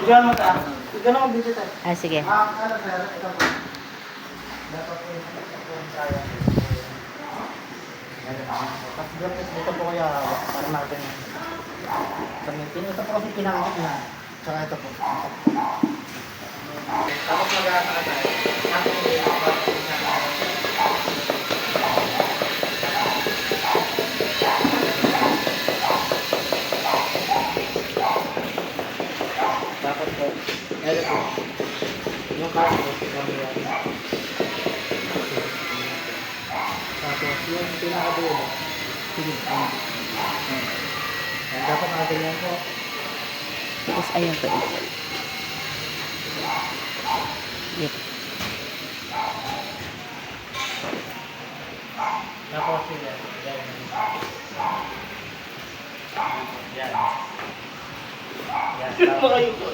Bigyan mo ta. Bigyan mo video tayo. Ah, sige. Ano sir? Ito po. Dapat po yung kaya. Tapos dito po kaya para natin. Ito po kasi pinakakot na. Tsaka ito po. Tapos mag-aasa ka tayo. Dapat po. Ito po. Yung kaso po. Tapos yung pinakadulo. Sige. Dapat nakaganyan po. Tapos ayan po. Yep. Tapos sige. Yan. Yan. Pa kayo po.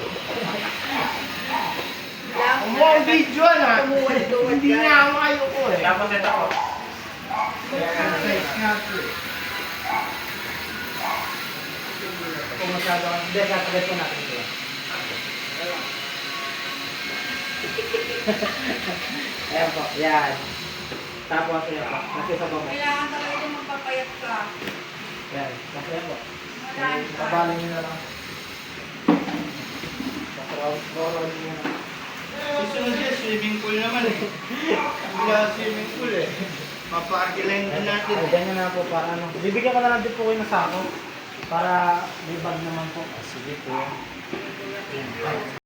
Ang video na. Hindi nga ako kayo po eh. Tapos ito po. Kung masyado ka, hindi, kapagay po natin ito. Ayan po, yan. Tapos, ayan po, nasisabaw mo. Kailangan talaga magpapayat ka. Yan, masaya po. Marami pa. Pabalin nyo na lang. Paparol nyo na. Susunod yan, swimming pool naman eh. Wala swimming pool eh. Papakilayin din natin. Ay, ganyan na po para ano. Bibigyan ko na lang din po kayo ng sako. Para may bag naman po. Sige po. Yan.